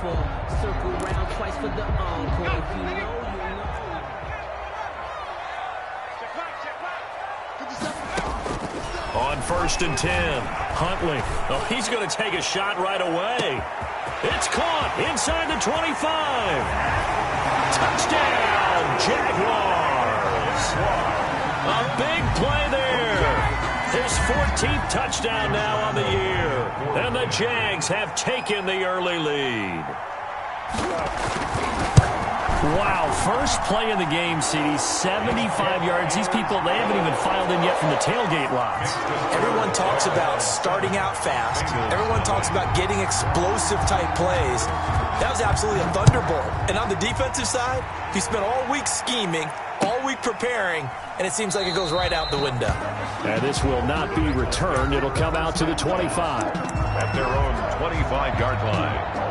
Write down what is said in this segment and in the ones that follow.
PS4. Circle round twice for the encore. If you know, you know. On 1st and 10, Huntley. Oh, he's going to take a shot right away. It's caught inside the 25. Touchdown, Jaguars. A big play there. His 14th touchdown now on the year. And the Jags have taken the early lead. Wow, first play of the game, CD, 75 yards. These people, they haven't even filed in yet from the tailgate lots. Everyone talks about starting out fast. Everyone talks about getting explosive-type plays. That was absolutely a thunderbolt. And on the defensive side, he spent all week scheming, all week preparing, and it seems like it goes right out the window. And this will not be returned. It'll come out to the 25. At their own 25-yard line.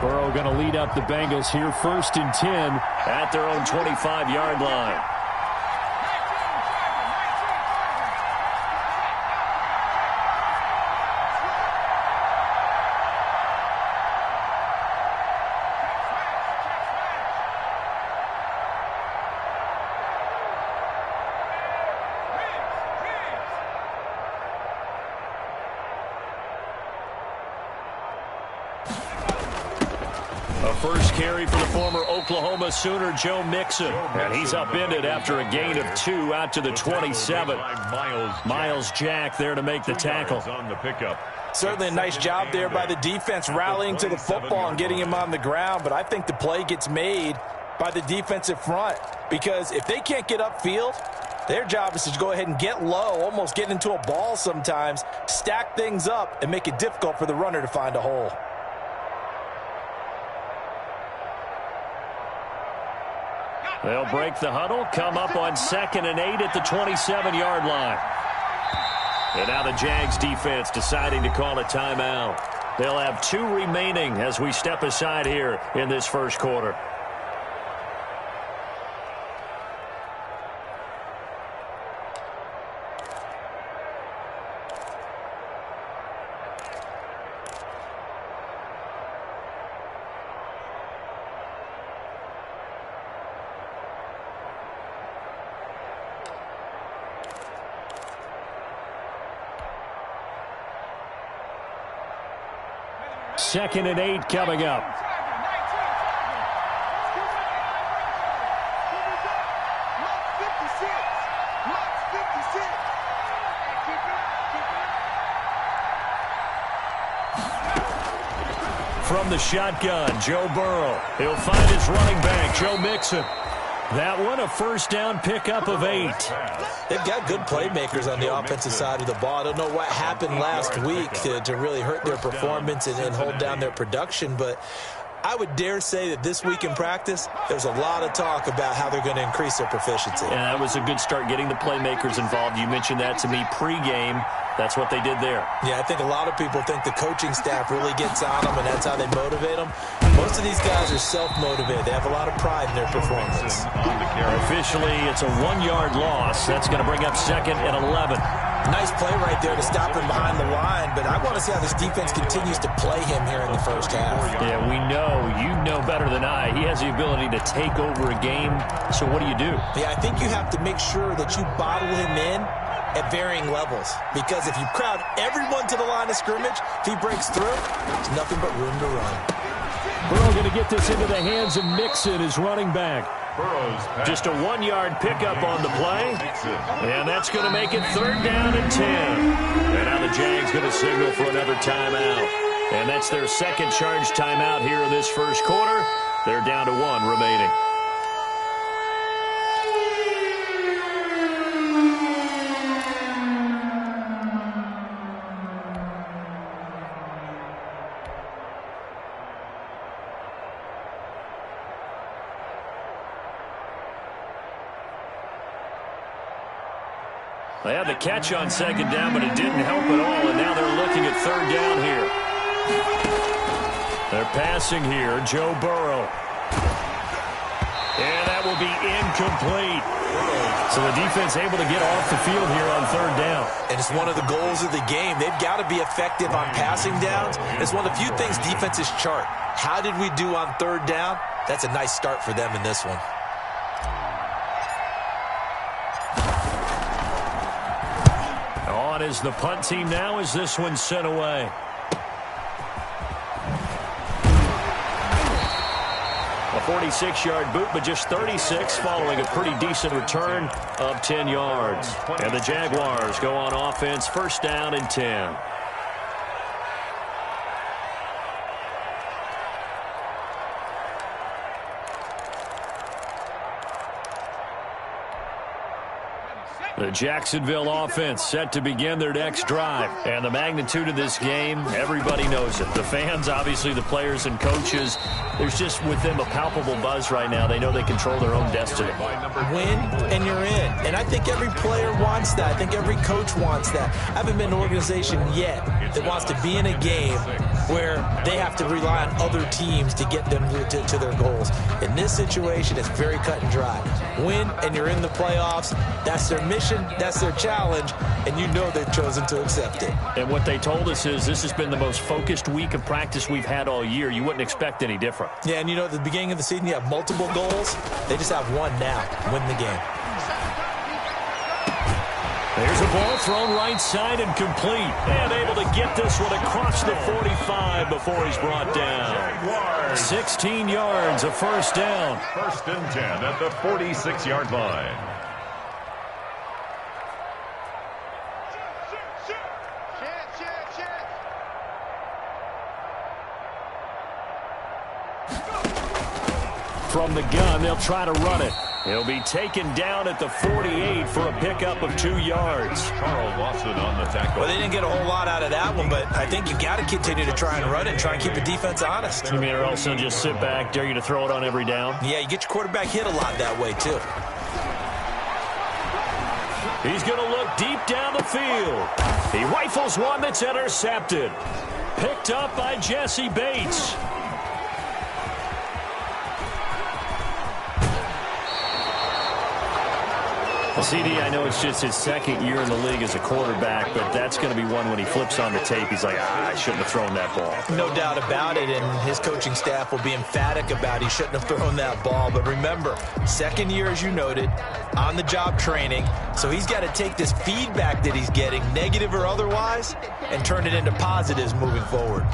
Burrow going to lead up the Bengals here, 1st and 10 at their own 25-yard line. First carry for the former Oklahoma Sooner, Joe Mixon. And he's upended after a gain of 2 out to the 27. Miles Jack there to make the tackle. On the pickup. Certainly a nice job there by the defense rallying to the football and getting him on the ground. But I think the play gets made by the defensive front. Because if they can't get upfield, their job is to go ahead and get low, almost get into a ball sometimes, stack things up, and make it difficult for the runner to find a hole. They'll break the huddle, come up on 2nd and 8 at the 27-yard line. And now the Jags defense deciding to call a timeout. They'll have 2 remaining as we step aside here in this first quarter. Second and 8 coming up. From the shotgun, Joe Burrow. He'll find his running back, Joe Mixon. That one, a first down pickup of 8. They've got good playmakers on the offensive side of the ball. I don't know what happened last week to really hurt their performance and hold down their production, but I would dare say that this week in practice, there's a lot of talk about how they're going to increase their proficiency. And that was a good start getting the playmakers involved. You mentioned that to me pregame. That's what they did there. Yeah, I think a lot of people think the coaching staff really gets on them, and that's how they motivate them. Most of these guys are self-motivated. They have a lot of pride in their performance. Officially, it's a 1-yard loss. That's going to bring up 2nd and 11. Nice play right there to stop him behind the line, but I want to see how this defense continues to play him here in the first half. Yeah, we know. You know better than I. He has the ability to take over a game, so what do you do? Yeah, I think you have to make sure that you bottle him in at varying levels, because if you crowd everyone to the line of scrimmage, if he breaks through, there's nothing but room to run. Burrow going to get this into the hands of Mixon, his running back. Just a 1-yard pickup on the play, and that's going to make it 3rd down and 10. And now the Jags going to signal for another timeout. And that's their second charge timeout here in this first quarter. They're down to 1 remaining. They had the catch on 2nd down, but it didn't help at all, and now they're looking at 3rd down here. passing here. Joe Burrow. And that will be incomplete. So the defense able to get off the field here on third down. And it's one of the goals of the game. They've got to be effective on passing downs. It's one of the few things defenses chart. How did we do on third down? That's a nice start for them in this one. On is the punt team now as this one's sent away. A 46-yard boot, but just 36 following a pretty decent return of 10 yards. And the Jaguars go on offense, first down and 10. The Jacksonville offense set to begin their next drive. And the magnitude of this game, everybody knows it. The fans, obviously the players and coaches, there's just with them a palpable buzz right now. They know they control their own destiny. Win and you're in. And I think every player wants that. I think every coach wants that. I haven't been an organization yet that wants to be in a game where they have to rely on other teams to get them to their goals. In this situation, it's very cut and dry. Win and you're in the playoffs. That's their mission. That's their challenge, and you know they've chosen to accept it. And what they told us is this has been the most focused week of practice we've had all year. You wouldn't expect any different. Yeah, and you know, at the beginning of the season, you have multiple goals. They just have one now, win the game. There's a ball thrown right side and complete. And able to get this one across the 45 before he's brought down. 16 yards, a first down. First and 10 at the 46-yard line. From the gun, they'll try to run it. He'll be taken down at the 48 for a pickup of 2 yards. Carl Lawson on the tackle. Well, they didn't get a whole lot out of that one, but I think you got to continue to try and run it and try and keep the defense honest. You mean or else they'll just sit back, dare you to throw it on every down? Yeah, you get your quarterback hit a lot that way, too. He's going to look deep down the field. He rifles one that's intercepted. Picked up by Jesse Bates. CD, I know it's just his second year in the league as a quarterback, but that's going to be one when he flips on the tape. He's like, I shouldn't have thrown that ball. No doubt about it, and his coaching staff will be emphatic about he shouldn't have thrown that ball. But remember, second year, as you noted, on-the-job training, so he's got to take this feedback that he's getting, negative or otherwise, and turn it into positives moving forward.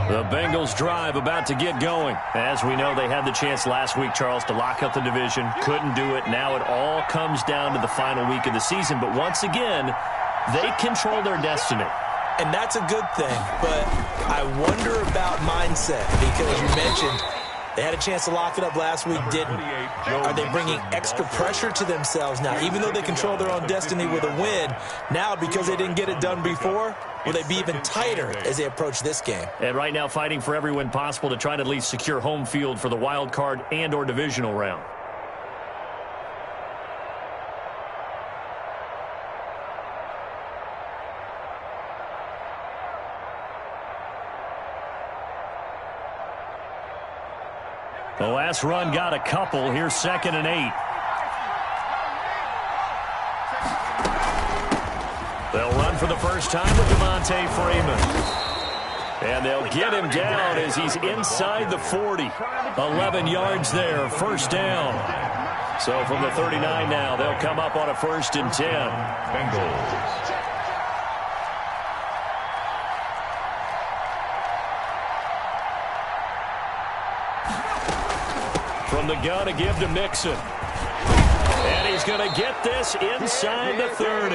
The Bengals drive about to get going. As we know, they had the chance last week, Charles, to lock up the division. Couldn't do it. Now it all comes down to the final week of the season. But once again, they control their destiny. And that's a good thing. But I wonder about mindset because you mentioned they had a chance to lock it up last week, didn't. Are they bringing extra pressure to themselves now? Even though they control their own destiny with a win, now because they didn't get it done before, will they be even tighter as they approach this game? And right now fighting for every win possible to try to at least secure home field for the wild card and or divisional round. The last run got a couple. Here's 2nd and 8. They'll run for the first time with Devontae Freeman. And they'll get him down as he's inside the 40. 11 yards there, first down. So from the 39 now, they'll come up on a 1st and 10. Bengals. From the gun to give to Mixon. And he's going to get this inside the 30.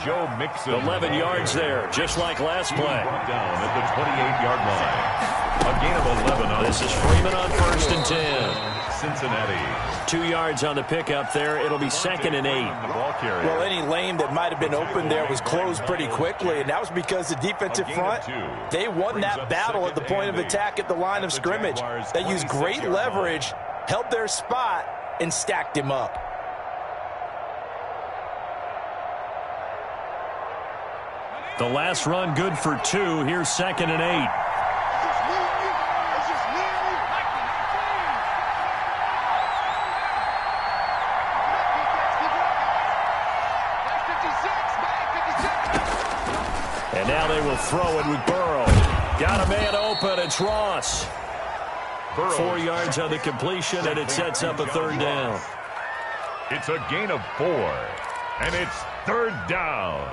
Joe Mixon. 11 yards there, just like last play. Down at the 28-yard line. A gain of 11 on This is Freeman on 1st and 10. Cincinnati. 2 yards on the pickup there. It'll be 2nd and 8. The ball carrier. Well, any lane that might have been open there was closed pretty quickly, and that was because the defensive front, they won that battle at the point of attack at the line of scrimmage. They used great leverage, held their spot, and stacked him up. The last run good for 2. Here's 2nd and 8. And now they will throw it with Burrow. Got a man open. It's Ross. 4 yards on the completion, and it sets up a 3rd down. It's a gain of 4, and it's 3rd down.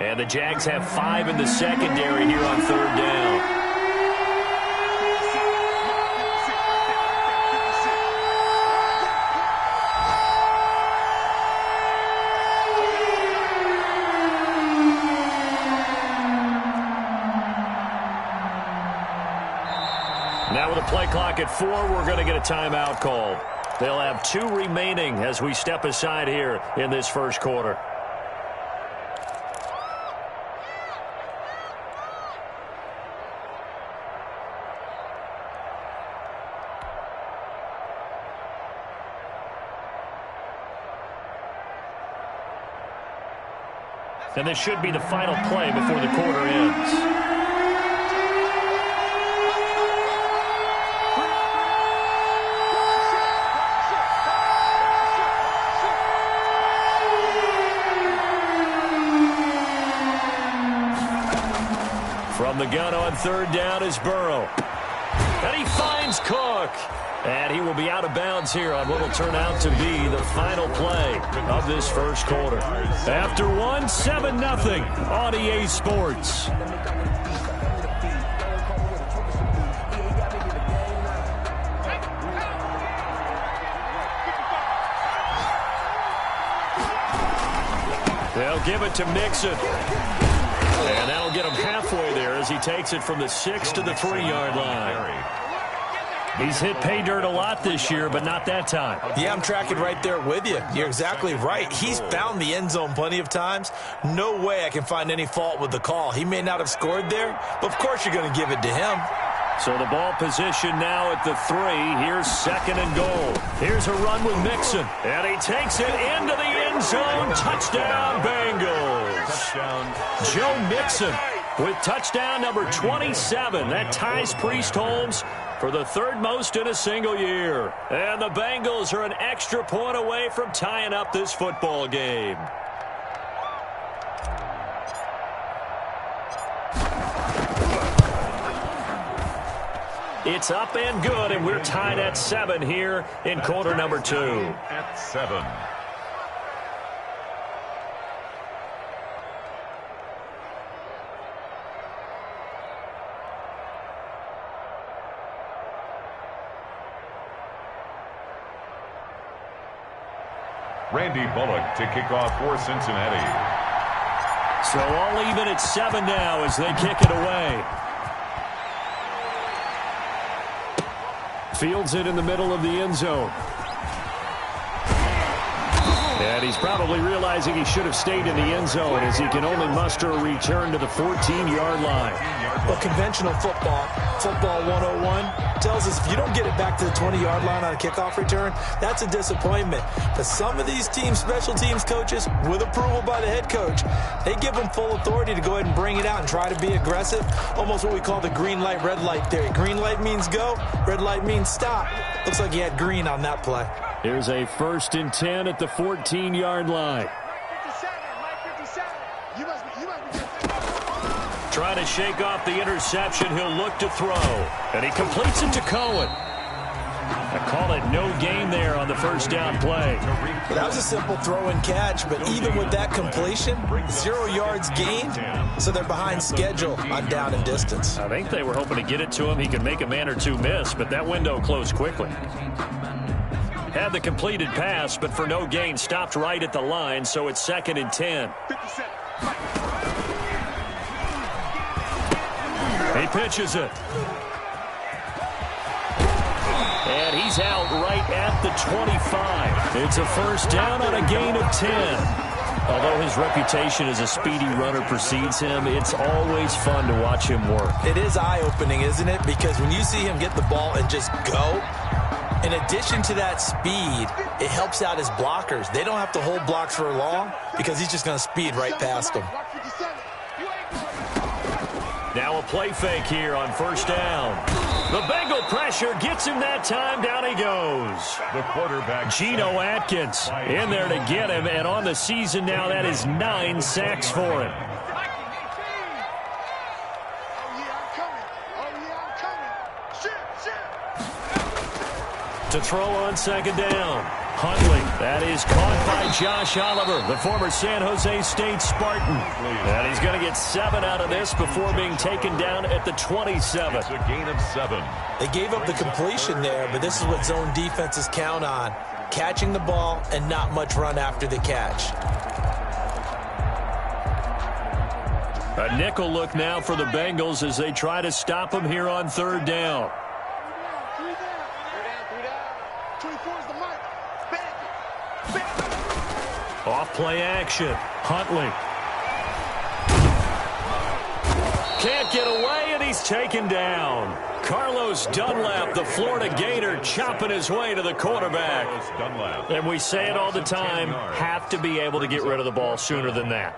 And the Jags have 5 in the secondary here on 3rd down. Now with a play clock at 4, we're going to get a timeout called. They'll have 2 remaining as we step aside here in this first quarter. And this should be the final play before the quarter ends. From the gun on 3rd down is Burrow. And he finds Cook. And he will be out of bounds here on what will turn out to be the final play of this first quarter. After 1, 7-0 on EA Sports. They'll give it to Mixon. And that'll get him halfway there as he takes it from the 6 to the 3-yard line. He's hit pay dirt a lot this year, but not that time. Yeah, I'm tracking right there with you. You're exactly right. He's found the end zone plenty of times. No way I can find any fault with the call. He may not have scored there, but of course you're going to give it to him. So the ball position now at the 3. Here's 2nd and goal. Here's a run with Mixon. And he takes it into the end zone. Touchdown, Bengals. Touchdown. Joe Mixon with touchdown number 27. That ties Priest Holmes for the 3rd most in a single year. And the Bengals are an extra point away from tying up this football game. It's up and good, and we're tied at 7 here in quarter number 2. At 7. Randy Bullock to kick off for Cincinnati. So all even at 7 now as they kick it away. Fields it in the middle of the end zone. And he's probably realizing he should have stayed in the end zone as he can only muster a return to the 14-yard line. Well, conventional football 101, tells us if you don't get it back to the 20-yard line on a kickoff return, that's a disappointment. But some of these teams, special teams coaches, with approval by the head coach, they give them full authority to go ahead and bring it out and try to be aggressive. Almost what we call the green light, red light theory. Green light means go, red light means stop. Looks like he had green on that play. Here's a 1st and 10 at the 14-yard line. Trying to shake off the interception. He'll look to throw. And he completes it to Cohen. I call it no gain there on the 1st down play. Well, that was a simple throw and catch, but even with that completion, 0 yards gained, so they're behind schedule on down and distance. I think they were hoping to get it to him. He could make a man or two miss, but that window closed quickly. Had the completed pass, but for no gain, stopped right at the line, so it's 2nd and 10. He pitches it. And he's out right at the 25. It's a first down on a gain of 10. Although his reputation as a speedy runner precedes him, it's always fun to watch him work. It is eye-opening, isn't it? Because when you see him get the ball and just go, in addition to that speed, it helps out his blockers. They don't have to hold blocks for long because he's just going to speed right past them. Now a play fake here on first down. The Bengal pressure gets him that time. Down he goes. The quarterback, Geno Atkins, in there to get him. And on the season now, that is 9 sacks for him. To throw on second down. Huntley. That is caught by Josh Oliver, the former San Jose State Spartan. And he's going to get 7 out of this before being taken down at the 27. It's a gain of 7. They gave up the completion there, but this is what zone defenses count on. Catching the ball and not much run after the catch. A nickel look now for the Bengals as they try to stop him here on third down. Off play action. Huntley. Can't get away, and he's taken down. Carlos Dunlap, the Florida Gator, chopping his way to the quarterback. And we say it all the time, have to be able to get rid of the ball sooner than that.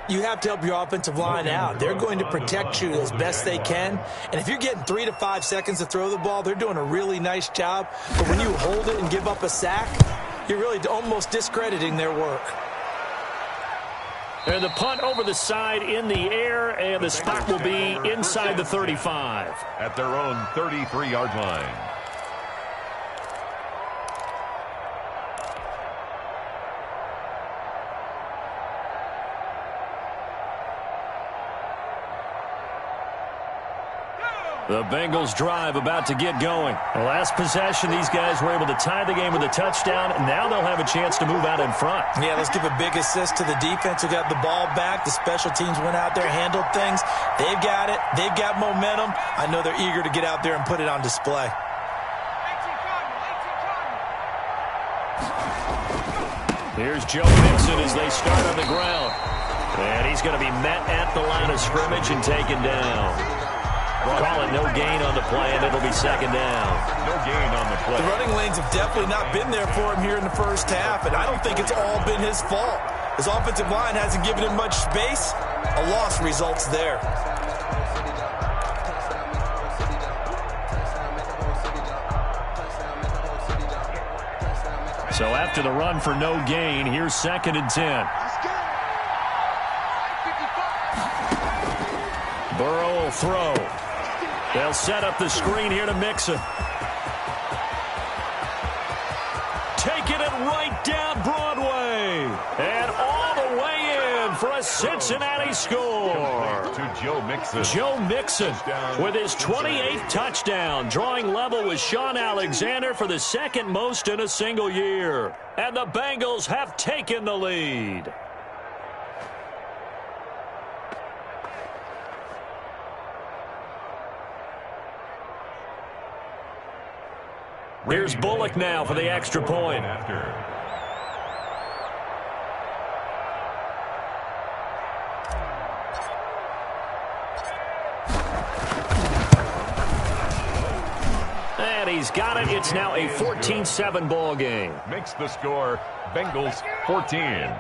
You have to help your offensive line out. They're going to protect you as best they can. And if you're getting 3 to 5 seconds to throw the ball, they're doing a really nice job. But when you hold it and give up a sack, you're really almost discrediting their work. And the punt over the side in the air, and the spot will be inside the 35. At their own 33-yard line. The Bengals drive about to get going. The last possession, these guys were able to tie the game with a touchdown, and now they'll have a chance to move out in front. Yeah, let's give a big assist to the defense who got the ball back. The special teams went out there, handled things. They've got it. They've got momentum. I know they're eager to get out there and put it on display. Here's Joe Mixon as they start on the ground. And he's going to be met at the line of scrimmage and taken down. Call it no gain on the play, and it'll be second down. No gain on the play. The running lanes have definitely not been there for him here in the first half, and I don't think it's all been his fault. His offensive line hasn't given him much space. A loss results there. So after the run for no gain, here's second and 10. Burrow will throw. They'll set up the screen here to Mixon. Taking it right down Broadway. And all the way in for a Cincinnati score. To Joe Mixon. Joe Mixon with his 28th touchdown, drawing level with Sean Alexander for the second most in a single year. And the Bengals have taken the lead. Here's Bullock now for the extra point. And he's got it. It's now a 14-7 ball game. Makes the score Bengals 14,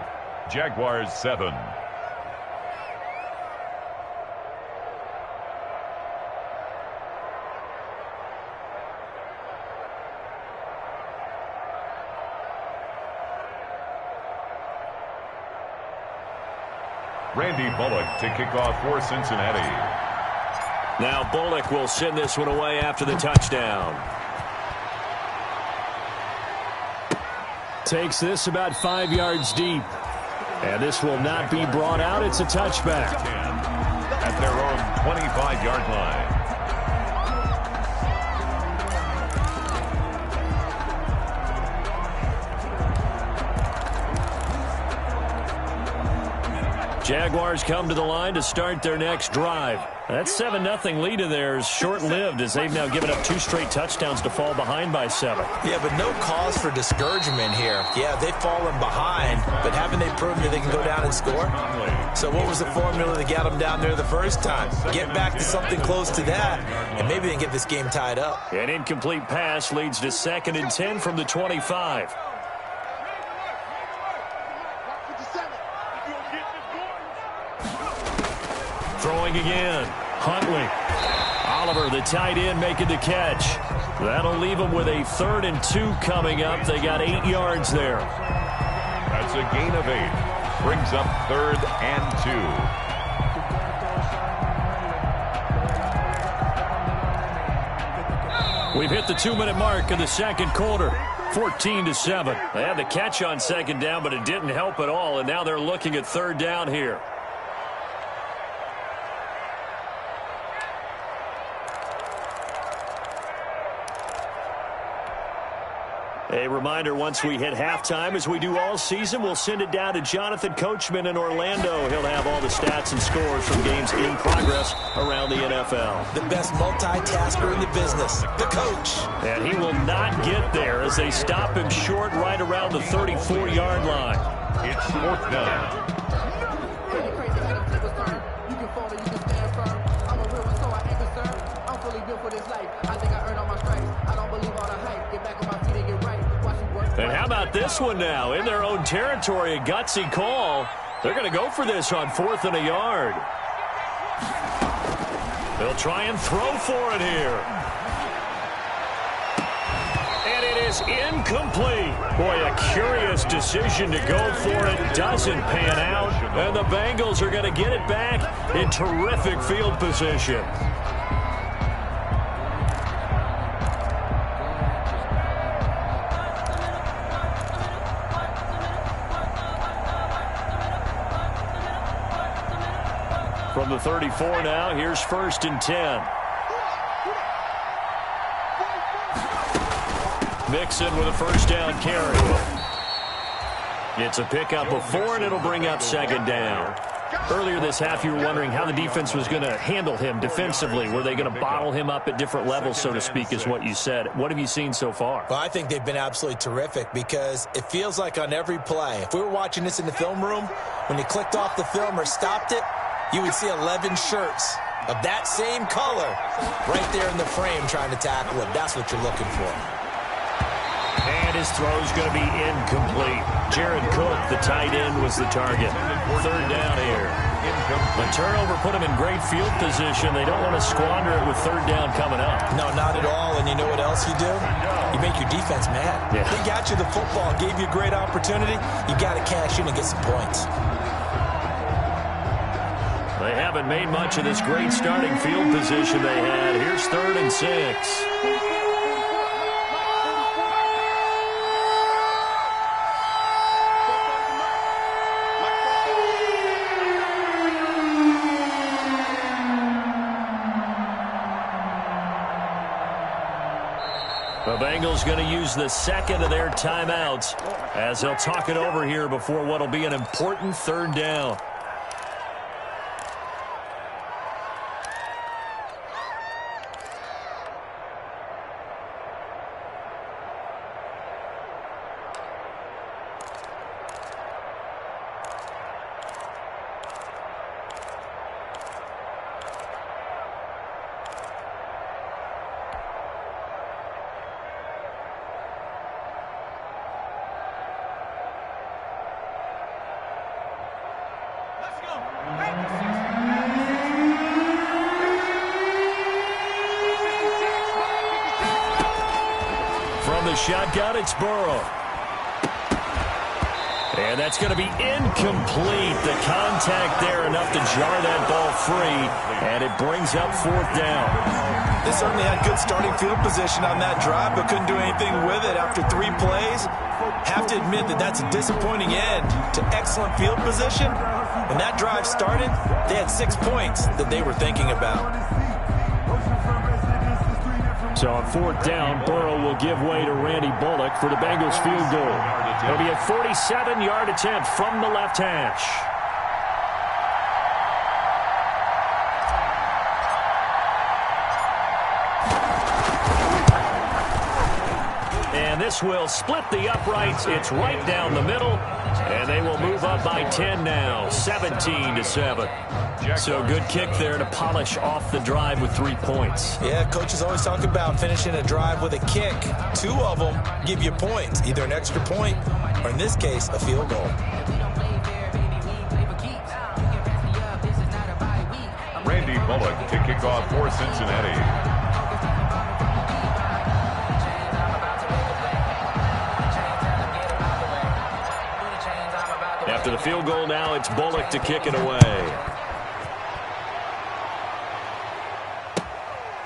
Jaguars 7. Randy Bullock to kick off for Cincinnati. Now Bullock will send this one away after the touchdown. Takes this about 5 yards deep. And this will not be brought out. It's a touchback. At their own 25-yard line. Jaguars come to the line to start their next drive. That 7-0 lead of theirs short-lived as they've now given up 2 straight touchdowns to fall behind by 7. Yeah, but no cause for discouragement here. Yeah, they've fallen behind, but haven't they proven that they can go down and score? So what was the formula that got them down there the first time? Get back to something close to that, and maybe they can get this game tied up. An incomplete pass leads to 2nd and 10 from the 25. Throwing again. Huntley. Oliver, the tight end, making the catch. That'll leave them with a 3rd and 2 coming up. They got 8 yards there. That's a gain of 8. Brings up 3rd and 2. We've hit the 2-minute mark in the second quarter. 14-7. They had the catch on 2nd down, but it didn't help at all, and now they're looking at 3rd down here. A reminder, once we hit halftime, as we do all season, we'll send it down to Jonathan Coachman in Orlando. He'll have all the stats and scores from games in progress around the NFL. The best multitasker in the business, the coach. And he will not get there as they stop him short right around the 34-yard line. It's 4th down. And how about this one now? In their own territory, a gutsy call. They're going to go for this on 4th and a yard. They'll try and throw for it here. And it is incomplete. Boy, a curious decision to go for it. Doesn't pan out. And the Bengals are going to get it back in terrific field position. From the 34 now, here's 1st and 10. Mixon with a 1st down carry. It's a pickup of 4, and it'll bring up 2nd down. Earlier this half, you were wondering how the defense was going to handle him defensively. Were they going to bottle him up at different levels, so to speak, is what you said. What have you seen so far? Well, I think they've been absolutely terrific because it feels like on every play, if we were watching this in the film room, when you clicked off the film or stopped it, you would see 11 shirts of that same color right there in the frame trying to tackle him. That's what you're looking for. And his throw's going to be incomplete. Jared Cook, the tight end, was the target. 3rd down here. The turnover put him in great field position. They don't want to squander it with 3rd down coming up. No, not at all. And you know what else you do? You make your defense mad. Yeah. They got you the football, gave you a great opportunity. You got to cash in and get some points. They haven't made much of this great starting field position they had. Here's 3rd and 6. The Bengals going to use the 2nd of their timeouts as they'll talk it over here before what will be an important 3rd down. From the shotgun, it's Burrow. And that's going to be incomplete. The contact there enough to jar that ball free, and it brings up 4th down. They certainly had good starting field position on that drive, but couldn't do anything with it after 3 plays. Have to admit that that's a disappointing end to excellent field position. When that drive started, they had 6 points that they were thinking about. So on 4th down, Burrow will give way to Randy Bullock for the Bengals field goal. It'll be a 47-yard attempt from the left hash. this will split the uprights. It's right down the middle, and they will move up by 10 now, 17-7. So good kick there to polish off the drive with 3 points. Yeah, coaches always talk about finishing a drive with a kick. 2 of them give you points, either an extra point or, in this case, a field goal. Randy Bullock to kick off for Cincinnati. After the field goal now, it's Bullock to kick it away.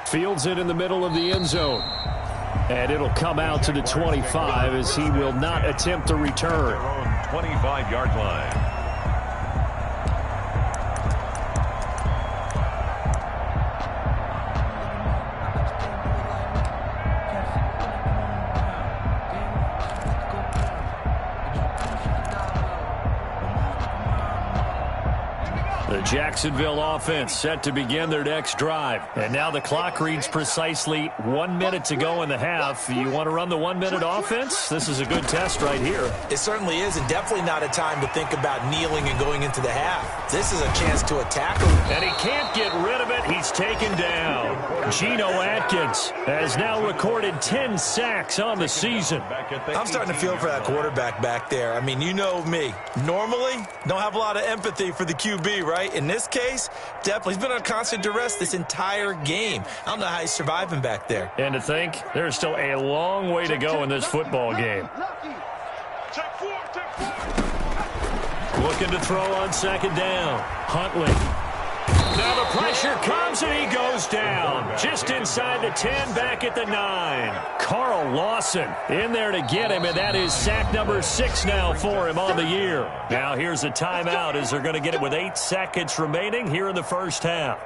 Fields it in the middle of the end zone. And it'll come out to the 25 as he will not attempt to return. 25-yard line. The Jacksonville offense set to begin their next drive. And now the clock reads precisely 1 minute to go in the half. You want to run the 1 minute offense? This is a good test right here. It certainly is, and definitely not a time to think about kneeling and going into the half. This is a chance to attack him. And he can't get rid of it. He's taken down. Geno Atkins has now recorded 10 sacks on the season. I'm starting to feel for that quarterback back there. I mean, you know me. Normally, don't have a lot of empathy for the QB, right? In this case, definitely. He's been on constant duress this entire game. I don't know how he's surviving back there. And to think, there's still a long way to go in this football game. Looking to throw on second down. Huntley. Now the pressure comes and he goes down. Just inside the 10, back at the 9. Carl Lawson in there to get him, and that is sack number 6 now for him on the year. Now here's a timeout as they're going to get it with 8 seconds remaining here in the first half.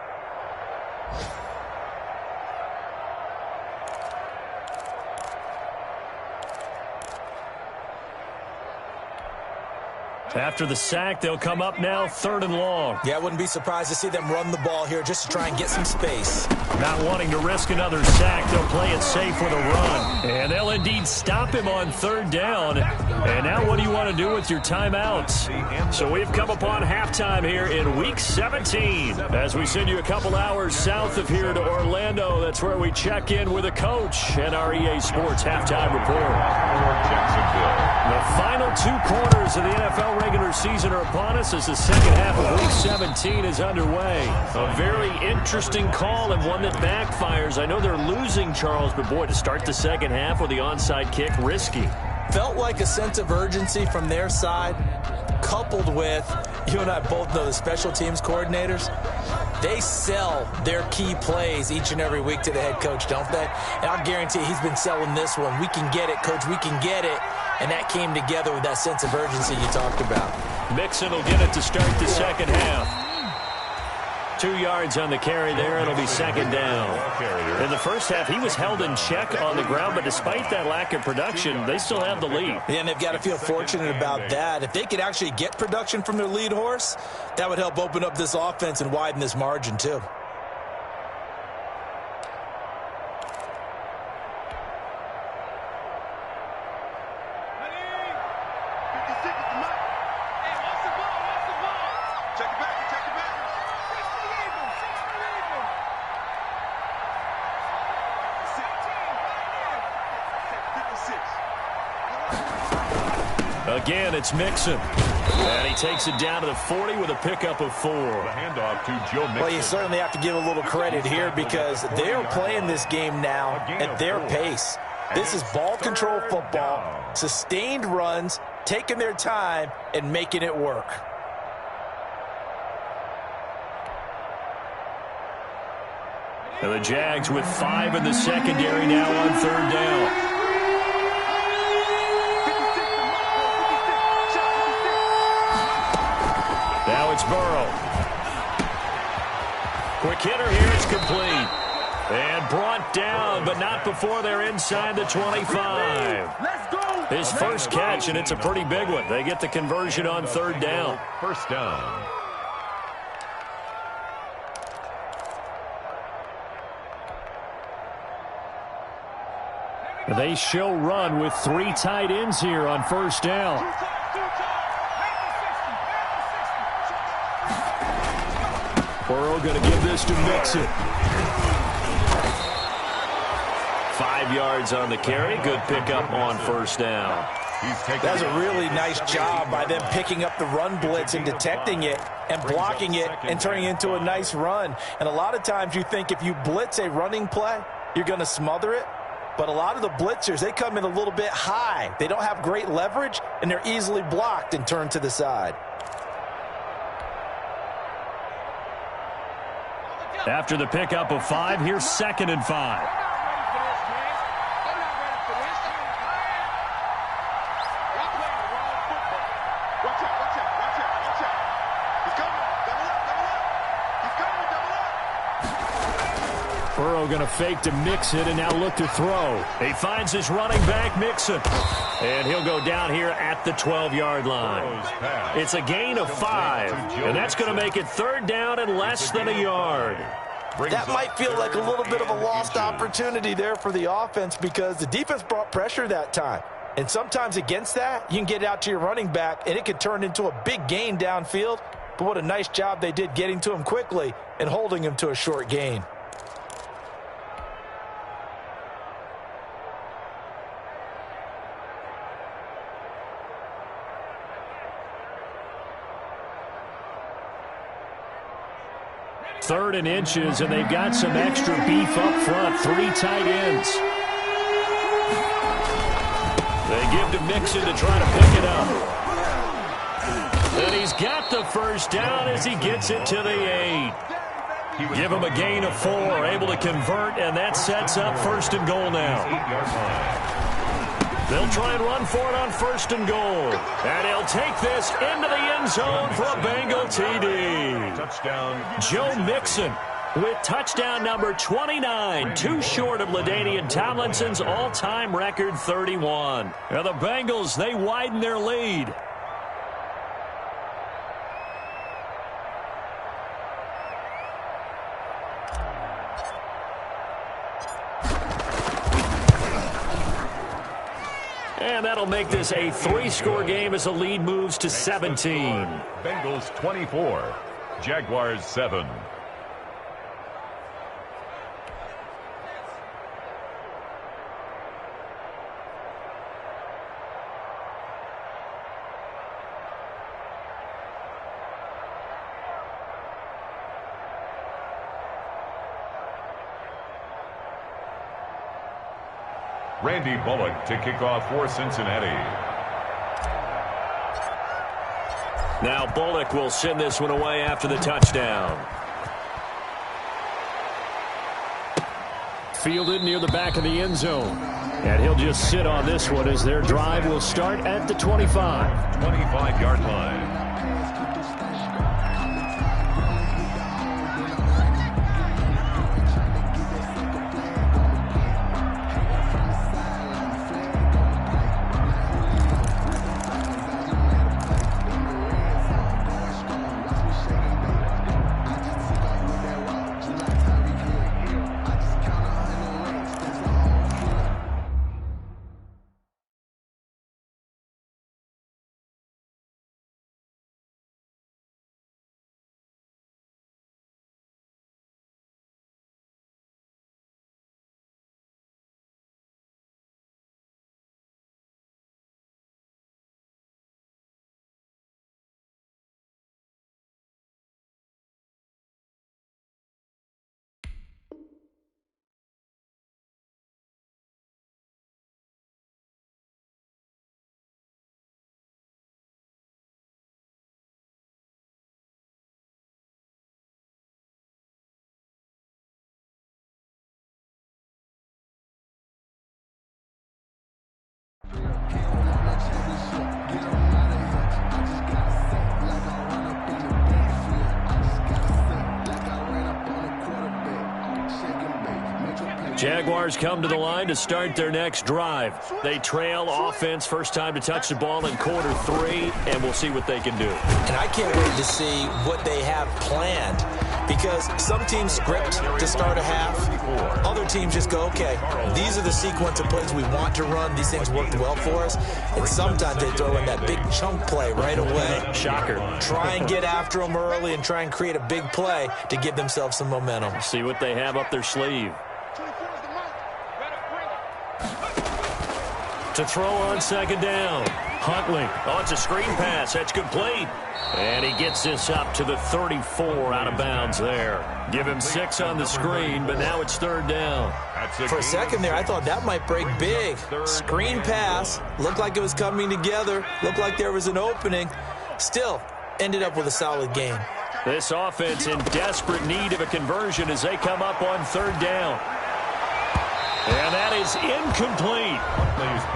After the sack, they'll come up now 3rd and long. Yeah, I wouldn't be surprised to see them run the ball here just to try and get some space. Not wanting to risk another sack, they'll play it safe with a run. And they'll indeed stop him on 3rd down. And now what do you want to do with your timeouts? So we've come upon halftime here in Week 17. As we send you a couple hours south of here to Orlando, that's where we check in with a coach and our EA Sports halftime report. The final 2 quarters of the NFL regular season are upon us as the second half of Week 17 is underway. A very interesting call and one that backfires. I know they're losing, Charles, but boy, to start the second half with the onside kick, risky. Felt like a sense of urgency from their side, coupled with, you and I both know the special teams coordinators, they sell their key plays each and every week to the head coach, don't they? And I'll guarantee he's been selling this one. We can get it, coach, we can get it. And that came together with that sense of urgency you talked about. Mixon will get it to start the second half. 2 yards on the carry there. It'll be second down. In the first half, he was held in check on the ground, but despite that lack of production, they still have the lead. Yeah, and they've got to feel fortunate about that. If they could actually get production from their lead horse, that would help open up this offense and widen this margin, too. Again, it's Mixon. And he takes it down to the 40 with a pickup of 4. The handoff to Joe Mixon. Well, you certainly have to give a little credit here because they are playing this game now at their pace. This is ball control football, sustained runs, taking their time, and making it work. And the Jags with 5 in the secondary now on 3rd down. Now it's Burrow. Quick hitter here. It's complete. And brought down, but not before they're inside the 25. His first catch, and it's a pretty big one. They get the conversion on 3rd down. First down. They show run with 3 tight ends here on first down. Burrow going to give this to Mixon. 5 yards on the carry. Good pickup on first down. That's a really nice job by them picking up the run blitz and detecting it and blocking it and turning it into a nice run. And a lot of times you think if you blitz a running play, you're going to smother it. But a lot of the blitzers, they come in a little bit high. They don't have great leverage, and they're easily blocked and turned to the side. After the pickup of 5, here's 2nd and 5. Burrow going to fake to Mixon and now look to throw. He finds his running back, Mixon. And he'll go down here at the 12-yard line. It's a gain of 5, and that's going to make it 3rd down and less than a yard. That might feel like a little bit of a lost opportunity there for the offense because the defense brought pressure that time. And sometimes against that, you can get out to your running back, and it could turn into a big gain downfield. But what a nice job they did getting to him quickly and holding him to a short gain. Third and inches, and they've got some extra beef up front. 3 tight ends. They give to Mixon to try to pick it up. And he's got the first down as he gets it to the 8. Give him a gain of 4, able to convert, and that sets up 1st and goal now. They'll try and run for it on 1st and goal. And he'll take this into the end zone for a Bengal TD. Touchdown. Joe Mixon with touchdown number 29, too short of LaDainian Tomlinson's all-time record 31. Now the Bengals, they widen their lead. And that'll make this a 3-score game as the lead moves to 17. Bengals 24, Jaguars 7. Randy Bullock to kick off for Cincinnati. Now Bullock will send this one away after the touchdown. Fielded near the back of the end zone. And he'll just sit on this one as their drive will start at the 25. 25-yard line. Jaguars come to the line to start their next drive. They trail offense, first time to touch the ball in quarter 3, and we'll see what they can do. And I can't wait to see what they have planned. Because some teams script to start a half. Other teams just go, okay, these are the sequence of plays we want to run. These things worked well for us. And sometimes they throw in that big chunk play right away. Shocker. Try and get after them early and try and create a big play to give themselves some momentum. See what they have up their sleeve. To throw on second down. Huntley. Oh, it's a screen pass. That's complete. And he gets this up to the 34 out of bounds there. Give him 6 on the screen, but now it's third down. For a second there, I thought that might break big. Screen pass. Looked like it was coming together. Looked like there was an opening. Still, ended up with a solid game. This offense in desperate need of a conversion as they come up on third down. And that is incomplete.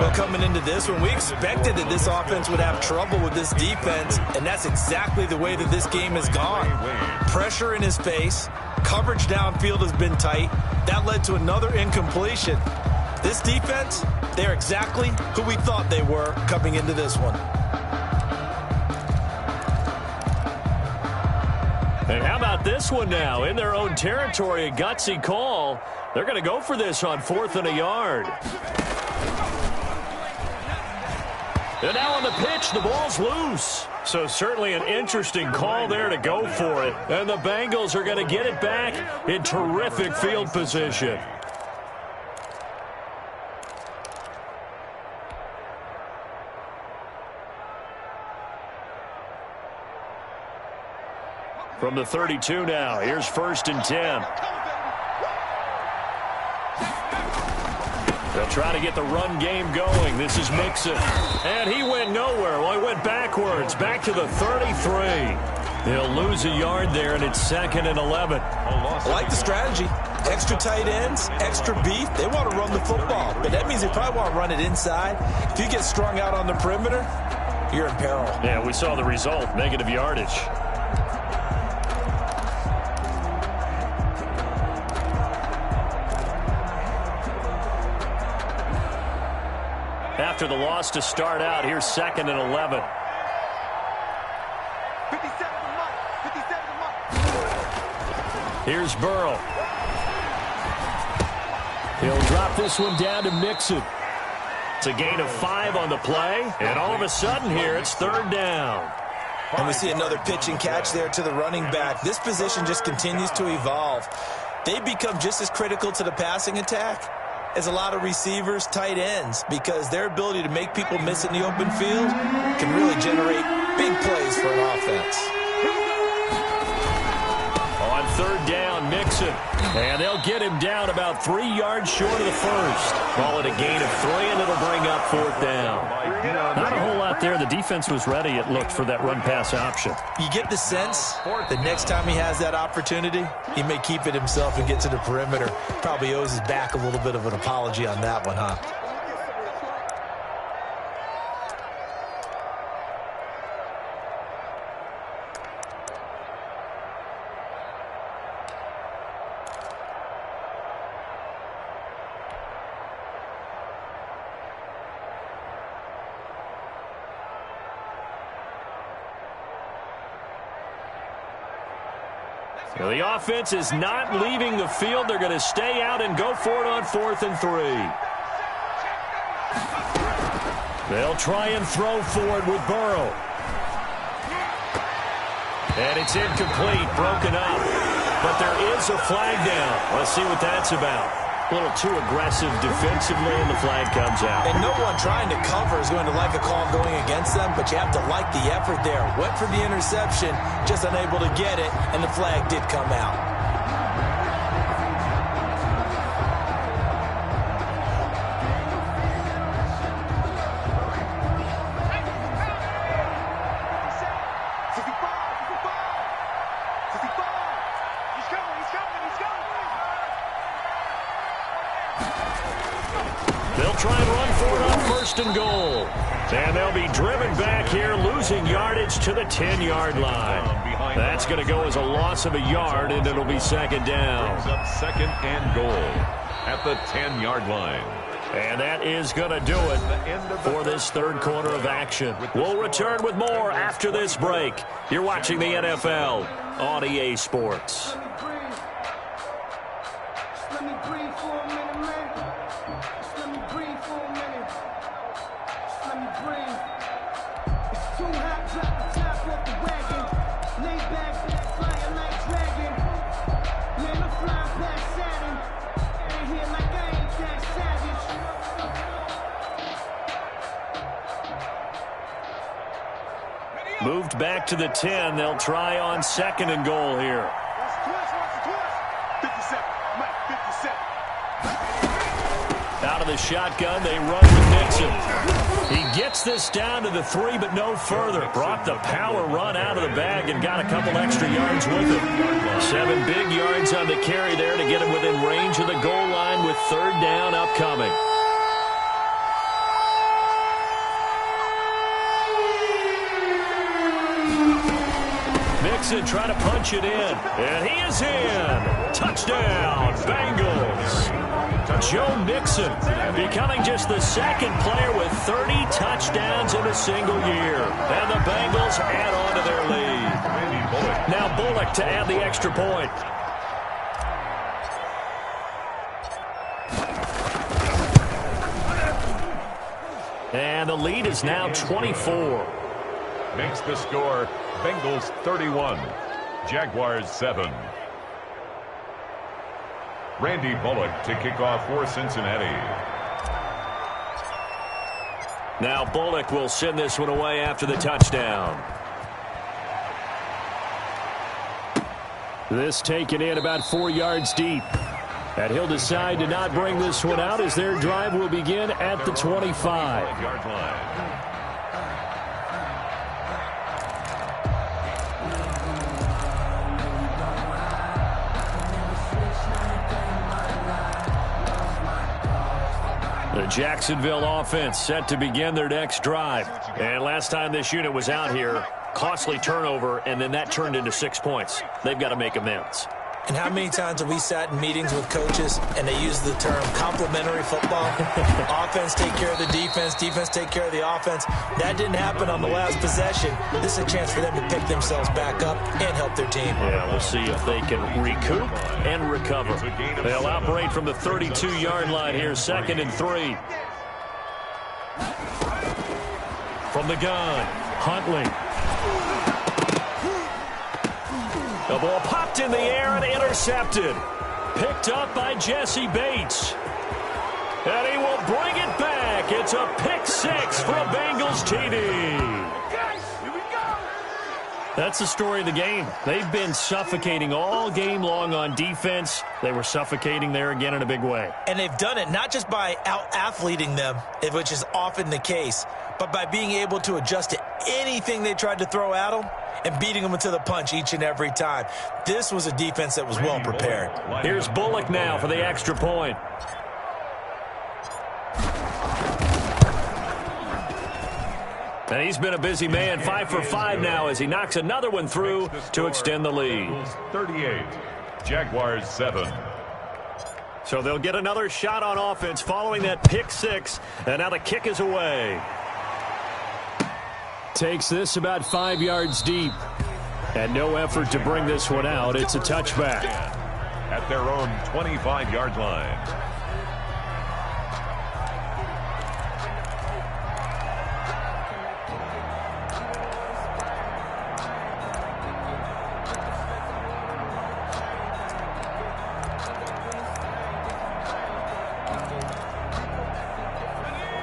Well, coming into this one, we expected that this offense would have trouble with this defense, and that's exactly the way that this game has gone. Pressure in his face. Coverage downfield has been tight. That led to another incompletion. This defense, they're exactly who we thought they were coming into this one. And how about this one now? In their own territory, a gutsy call. They're going to go for this on 4th and a yard. And now on the pitch, the ball's loose. So certainly an interesting call there to go for it. And the Bengals are going to get it back in terrific field position. From the 32 now, here's 1st and 10. They'll try to get the run game going. This is Mixon. And he went nowhere. Well, he went backwards, back to the 33. He'll lose a yard there, and it's 2nd and 11. I like the strategy. Extra tight ends, extra beef. They want to run the football, but that means they probably want to run it inside. If you get strung out on the perimeter, you're in peril. Yeah, we saw the result, negative yardage. After the loss to start out, here's 2nd and 11. 57 Here's Burrow. He'll drop this one down to Mixon. It's a gain of 5 on the play, and all of a sudden here, it's 3rd down. And we see another pitch and catch there to the running back. This position just continues to evolve. They become just as critical to the passing attack as a lot of receivers, tight ends, because their ability to make people miss in the open field can really generate big plays for an offense. On 3rd down, Mixon. And they'll get him down about 3 yards short of the first. Call it a gain of 3, and it'll bring up 4th down. Not a whole lot there. The defense was ready, it looked, for that run-pass option. You get the sense that next time he has that opportunity, he may keep it himself and get to the perimeter. Probably owes his back a little bit of an apology on that one, huh? Well, the offense is not leaving the field. They're going to stay out and go for it on 4th and 3. They'll try and throw for it with Burrow. And it's incomplete, broken up. But there is a flag down. Let's see what that's about. A little too aggressive defensively, and the flag comes out. And no one trying to cover is going to like a call going against them, but you have to like the effort there. Went for the interception, just unable to get it, and the flag did come out. They'll try and run for it on 1st and goal. And they'll be driven back here, losing yardage to the 10-yard line. That's going to go as a loss of a yard, and it'll be 2nd down. Brings up 2nd and goal at the 10-yard line. And that is going to do it for this third quarter of action. We'll return with more after this break. You're watching the NFL on EA Sports. Moved back to the 10. They'll try on 2nd and goal here. Out of the shotgun, they run with Nixon. He gets this down to the 3, but no further. Brought the power run out of the bag and got a couple extra yards with it. 7 big yards on the carry there to get him within range of the goal line with 3rd down upcoming. Nixon trying to punch it in, and he is in. Touchdown, Bengals. Joe Mixon becoming just the 2nd player with 30 touchdowns in a single year. And the Bengals add on to their lead. Now Bullock to add the extra point. And the lead is now 24. Makes the score Bengals 31, Jaguars 7. Randy Bullock to kick off for Cincinnati. Now Bullock will send this one away after the touchdown. This taken in about 4 yards deep. And he'll decide to not bring this one out as their drive will begin at the 25-yard line. The Jacksonville offense set to begin their next drive. And last time this unit was out here, costly turnover, and then that turned into 6 points. They've got to make amends. And how many times have we sat in meetings with coaches and they use the term complementary football? Offense take care of the defense, defense take care of the offense. That didn't happen on the last possession. This is a chance for them to pick themselves back up and help their team. Yeah, we'll see if they can recoup and recover. They'll operate from the 32-yard line here, 2nd and 3. From the gun, Huntley. The ball popped in the air and intercepted. Picked up by Jesse Bates. And he will bring it back. It's a pick 6 for a Bengals TD. That's the story of the game. They've been suffocating all game long on defense. They were suffocating there again in a big way. And they've done it not just by out-athleting them, which is often the case, but by being able to adjust to anything they tried to throw at them and beating them into the punch each and every time. This was a defense that was well prepared. Here's Bullock now for the extra point. And he's been a busy man, 5 for 5 now as he knocks another one through to extend the lead. 38, Jaguars 7. So they'll get another shot on offense following that pick 6, and now the kick is away. Takes this about 5 yards deep. And no effort to bring this one out. It's a touchback. At their own 25-yard line.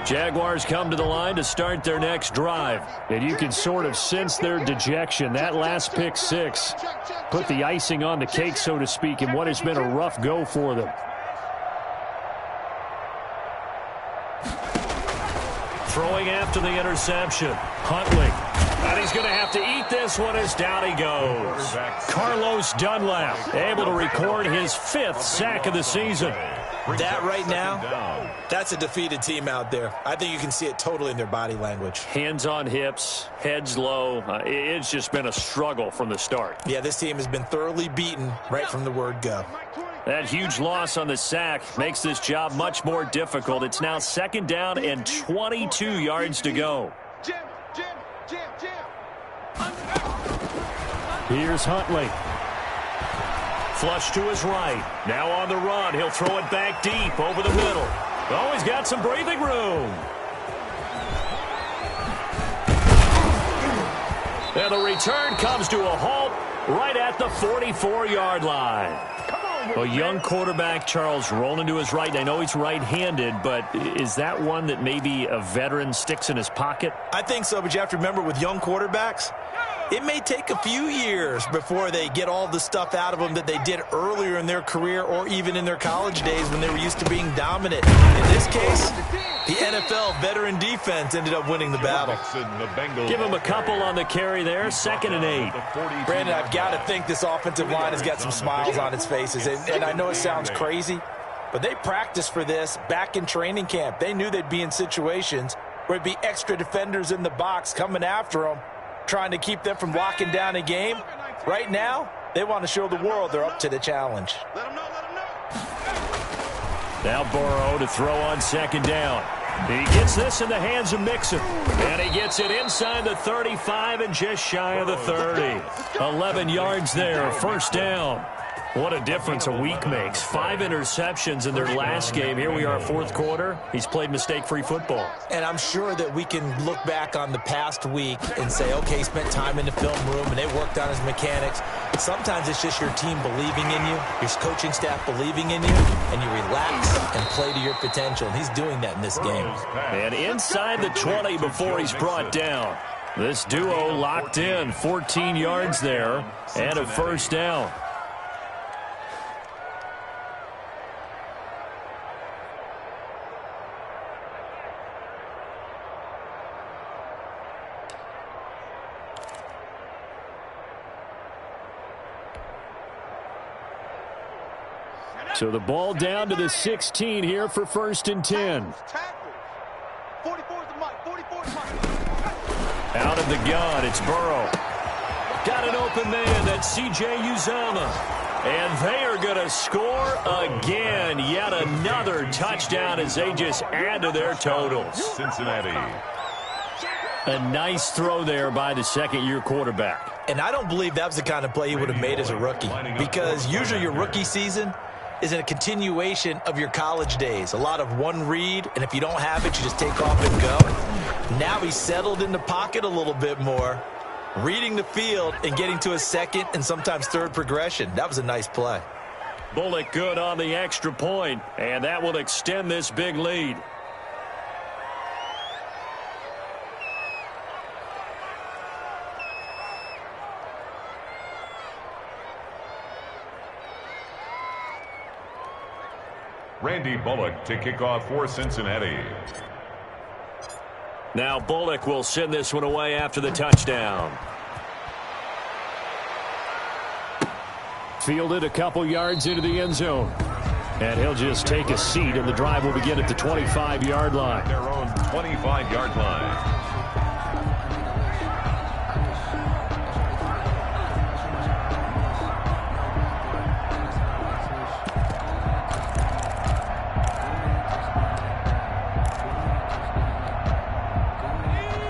Jaguars come to the line to start their next drive. And you can sort of sense their dejection. That last pick 6 put the icing on the cake, so to speak, in what has been a rough go for them. Throwing after the interception. Huntley. And he's going to have to eat this one as down he goes. Carlos Dunlap able to record his 5th sack of the season. That right now, that's a defeated team out there. I think you can see it totally in their body language. Hands on hips, heads low. It's just been a struggle from the start. Yeah, this team has been thoroughly beaten right from the word go. That huge loss on the sack makes this job much more difficult. It's now 2nd down and 22 yards to go. Here's Huntley. Flush to his right. Now on the run. He'll throw it back deep over the middle. Oh, he's got some breathing room. And the return comes to a halt right at the 44-yard line. A young quarterback, Charles, rolling to his right. And I know he's right-handed, but is that one that maybe a veteran sticks in his pocket? I think so, but you have to remember with young quarterbacks, it may take a few years before they get all the stuff out of them that they did earlier in their career or even in their college days when they were used to being dominant. In this case, the NFL veteran defense ended up winning the battle. Give him a couple on the carry there, 2nd and 8. Brandon, I've got to think this offensive line has got some smiles on its faces. And I know it sounds crazy, but they practiced for this back in training camp. They knew they'd be in situations where it'd be extra defenders in the box coming after them, trying to keep them from locking down a game. Right now, they want to show the world they're up to the challenge. Now Burrow to throw on 2nd down. He gets this in the hands of Mixon. And he gets it inside the 35 and just shy of the 30. 11 yards there, 1st down. What a difference a week makes. 5 interceptions in their last game. Here we are, 4th quarter. He's played mistake-free football. And I'm sure that we can look back on the past week and say, okay, he spent time in the film room and they worked on his mechanics. Sometimes it's just your team believing in you, your coaching staff believing in you, and you relax and play to your potential. And he's doing that in this game. And inside the 20 before he's brought down. This duo locked in, 14 yards there, and a 1st down. So the ball down to the 16 here for 1st and 10. Out of the gun, it's Burrow. Got an open man, that's C.J. Uzomah. And they are going to score again. Yet another touchdown as they just add to their totals. Cincinnati. A nice throw there by the 2nd-year quarterback. And I don't believe that was the kind of play he would have made as a rookie, because usually your rookie season is a continuation of your college days. A lot of one read, and if you don't have it, you just take off and go. Now he's settled in the pocket a little bit more, reading the field and getting to a 2nd and sometimes 3rd progression. That was a nice play. Bullock good on the extra point, and that will extend this big lead. Randy Bullock to kick off for Cincinnati. Now Bullock will send this one away after the touchdown. Fielded a couple yards into the end zone. And he'll just take a seat, and the drive will begin at the 25-yard line. Their own 25-yard line.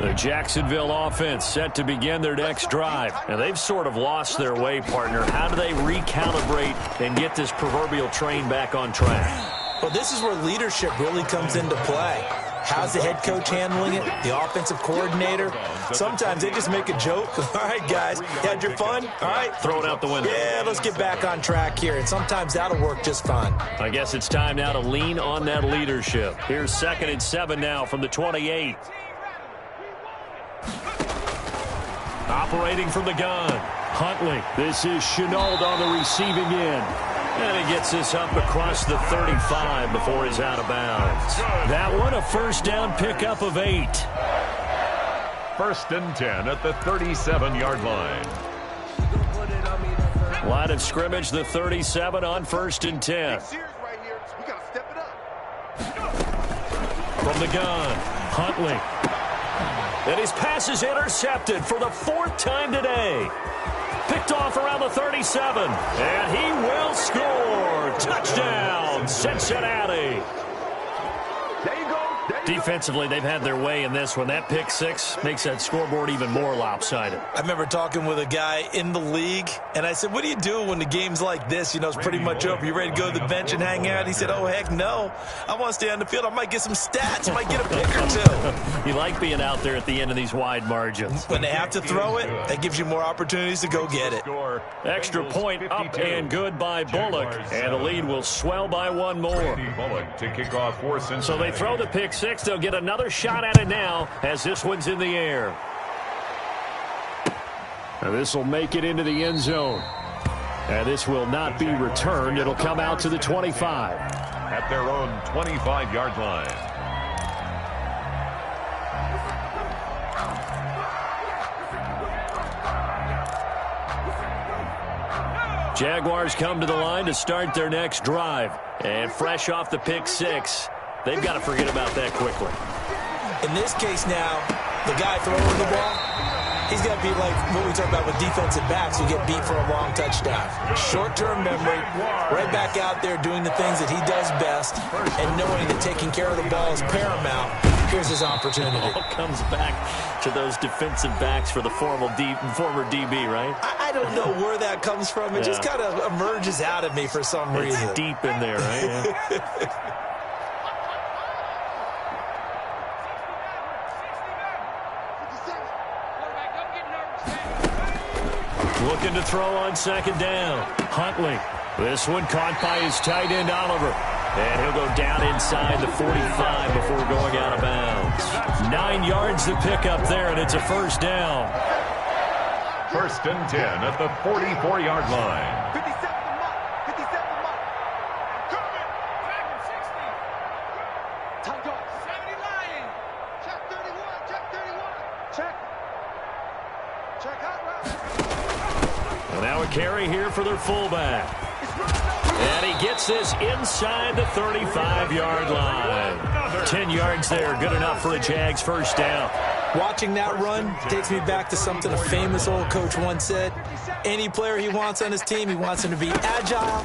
The Jacksonville offense set to begin their next drive. And they've sort of lost their way, partner. How do they recalibrate and get this proverbial train back on track? Well, this is where leadership really comes into play. How's the head coach handling it? The offensive coordinator? Sometimes they just make a joke. All right, guys, you had your fun? All right. Throw it out the window. Yeah, let's get back on track here. And sometimes that'll work just fine. I guess it's time now to lean on that leadership. Here's 2nd and 7 now from the 28. Operating from the gun. Huntley. This is Chenault on the receiving end. And he gets this up across the 35 before he's out of bounds. That one, a 1st down pickup of 8. 1st and 10 at the 37-yard line. Line of scrimmage, the 37 on 1st and 10. From the gun, Huntley. And his pass is intercepted for the 4th time today. Picked off around the 37. And he will score. Touchdown, Cincinnati. There you go. Defensively, they've had their way in this one. That pick six makes that scoreboard even more lopsided. I remember talking with a guy in the league, and I said, what do you do when the game's like this? You know, it's pretty much over. You ready to go to the bench and hang out? He said, oh, heck no. I want to stay on the field. I might get some stats. I might get a pick or two. You like being out there at the end of these wide margins. When they have to throw it, that gives you more opportunities to go get it. Extra point up and good by Bullock, and the lead will swell by one more. To kick off for Cincinnati. So they throw the pick six. They'll get another shot at it now as this one's in the air. And this will make it into the end zone. And this will not be returned. It'll come out to the 25. At their own 25-yard line. Jaguars come to the line to start their next drive. And fresh off the pick six, they've got to forget about that quickly. In this case now, the guy throwing the ball, he's got to be like what we talk about with defensive backs who get beat for a long touchdown. Short-term memory, right back out there doing the things that he does best, and knowing that taking care of the ball is paramount. Here's his opportunity. It all comes back to those defensive backs for the former DB, right? I don't know where that comes from. It just kind of emerges out of me for some reason. It's deep in there, right? Yeah. Looking to throw on second down. Huntley. This one caught by his tight end, Oliver. And he'll go down inside the 45 before going out of bounds. 9 yards to pick up there, and it's a first down. First and 10 at the 44-yard line. 57 mark. 57 mark. Coming. Back in 60. Tight guard. 70 Lion. Check 31. Check 31. Check. Check out right. Well, now a carry here for their fullback. And he gets this inside the 35-yard line. 10 yards there, good enough for a Jags first down. Watching that run takes me back to something a famous old coach once said. Any player he wants on his team, he wants him to be agile,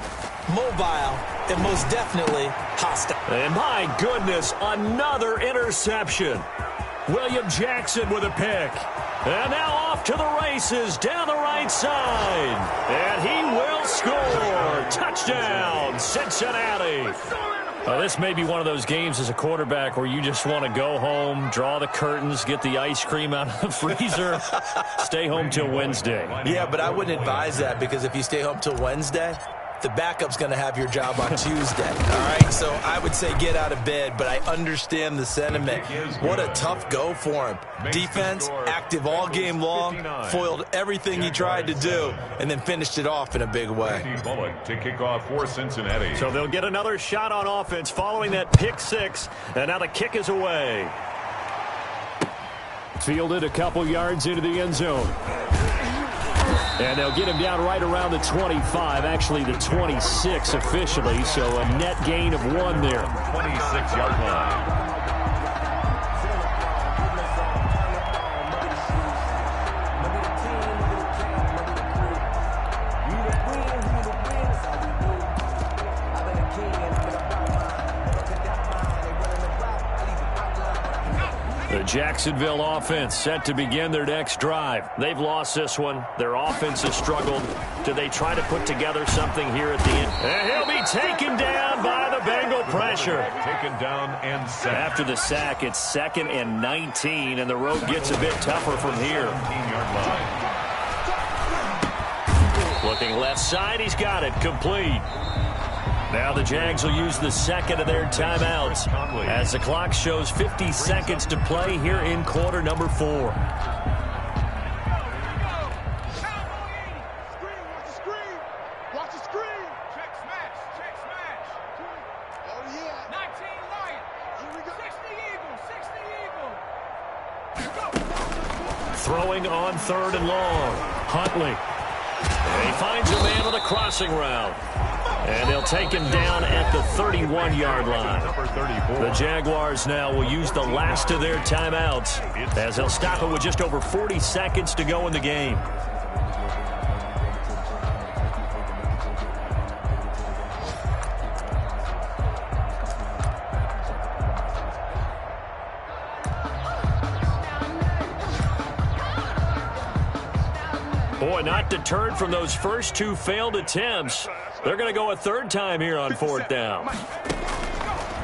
mobile, and most definitely hostile. And my goodness, another interception. William Jackson with a pick. And now off to the races down the right side. And he will score. Touchdown, Cincinnati. This may be one of those games as a quarterback where you just want to go home, draw the curtains, get the ice cream out of the freezer, stay home till Wednesday. Yeah, but I wouldn't advise that, because if you stay home till Wednesday, the backup's going to have your job on Tuesday. All right, so I would say get out of bed, but I understand the sentiment. What a tough go for him. Defense, active all game long, foiled everything he tried to do, and then finished it off in a big way. To kick off for Cincinnati. So they'll get another shot on offense following that pick six, and now the kick is away. Fielded a couple yards into the end zone. And they'll get him down right around the 25, actually the 26 officially, so a net gain of 1 there. 26-yard line. The Jacksonville offense set to begin their next drive. They've lost this one. Their offense has struggled. Do they try to put together something here at the end? And he'll be taken down by the Bengal pressure. Taken down and sacked. After the sack, it's 2nd and 19, and the road gets a bit tougher from here. 17-yard line. Looking left side, he's got it. Complete. Now the Jags will use the second of their timeouts as the clock shows 50 seconds to play here in quarter number 4. Watch the screen. Check smash. Check smash. Oh, yeah. 19 Lion. Here we go. 60 Eagle. 60 Eagle. Throwing on 3rd and long. Huntley. And he finds a man on the crossing route. And they'll take him down at the 31-yard line. The Jaguars now will use the last of their timeouts as they'll stop it with just over 40 seconds to go in the game. Boy, not deterred from those first 2 failed attempts. They're going to go a 3rd time here on 4th down.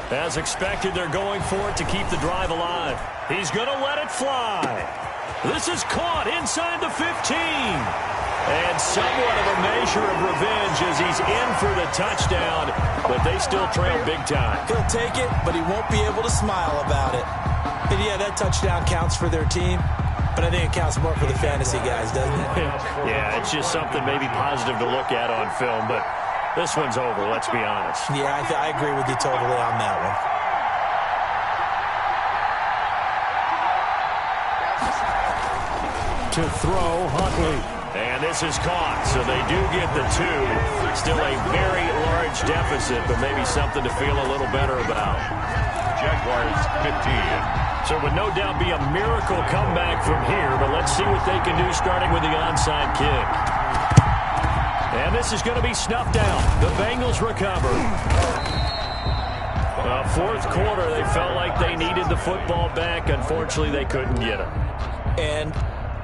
As expected, they're going for it to keep the drive alive. He's going to let it fly. This is caught inside the 15. And somewhat of a measure of revenge as he's in for the touchdown, but they still trail big time. He'll take it, but he won't be able to smile about it. And yeah, that touchdown counts for their team, but I think it counts more for the fantasy guys, doesn't it? Yeah, it's just something maybe positive to look at on film, but this one's over, let's be honest. Yeah, I agree with you totally on that one. To throw, Huntley. And this is caught, so they do get the 2. Still a very large deficit, but maybe something to feel a little better about. Jaguars 15. So it would no doubt be a miracle comeback from here, but let's see what they can do starting with the onside kick. And this is going to be snuffed out. The Bengals recover. 4th quarter, they felt like they needed the football back. Unfortunately, they couldn't get it. And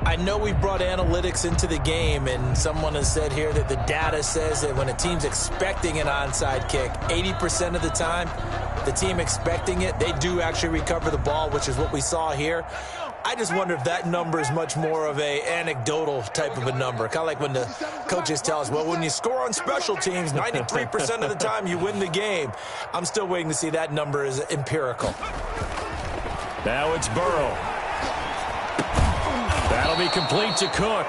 I know we brought analytics into the game, and someone has said here that the data says that when a team's expecting an onside kick, 80% of the time, the team expecting it, they do actually recover the ball, which is what we saw here. I just wonder if that number is much more of a anecdotal type of a number. Kind of like when the coaches tell us, well, when you score on special teams, 93% of the time you win the game. I'm still waiting to see that number is empirical. Now it's Burrow. That'll be complete to Cook.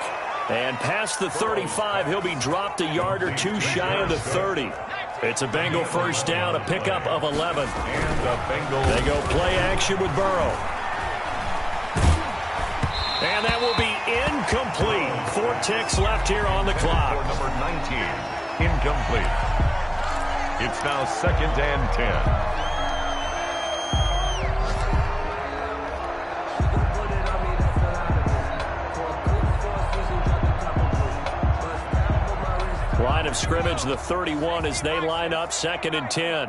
And past the 35, he'll be dropped a yard or 2 shy of the 30. It's a Bengal 1st down, a pickup of 11. And the Bengals. They go play action with Burrow. And that will be incomplete. 4 ticks left here on the clock. For number 19, incomplete. It's now 2nd and 10. Line of scrimmage, the 31, as they line up 2nd and 10.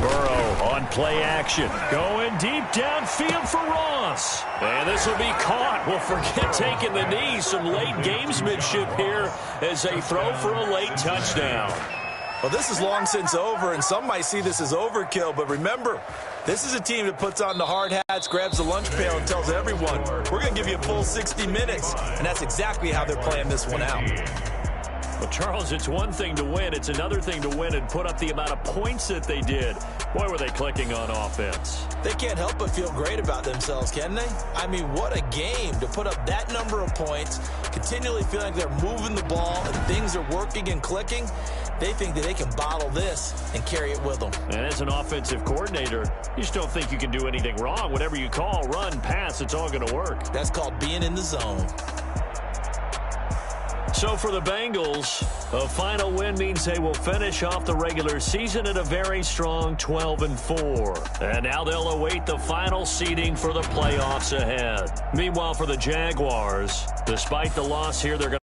Burrow on play action. Going deep downfield for Ross. And this will be caught. Well, forget taking the knee. Some late gamesmanship here as they throw for a late touchdown. Well, this is long since over, and some might see this as overkill. But remember, this is a team that puts on the hard hats, grabs the lunch pail, and tells everyone, we're going to give you a full 60 minutes. And that's exactly how they're playing this one out. Well, Charles, it's one thing to win. It's another thing to win and put up the amount of points that they did. Boy, were they clicking on offense. They can't help but feel great about themselves, can they? I mean, what a game to put up that number of points, continually feeling like they're moving the ball and things are working and clicking. They think that they can bottle this and carry it with them. And as an offensive coordinator, you just don't think you can do anything wrong. Whatever you call, run, pass, it's all going to work. That's called being in the zone. So for the Bengals, a final win means they will finish off the regular season at a very strong 12-4. And now they'll await the final seeding for the playoffs ahead. Meanwhile, for the Jaguars, despite the loss here, they're going to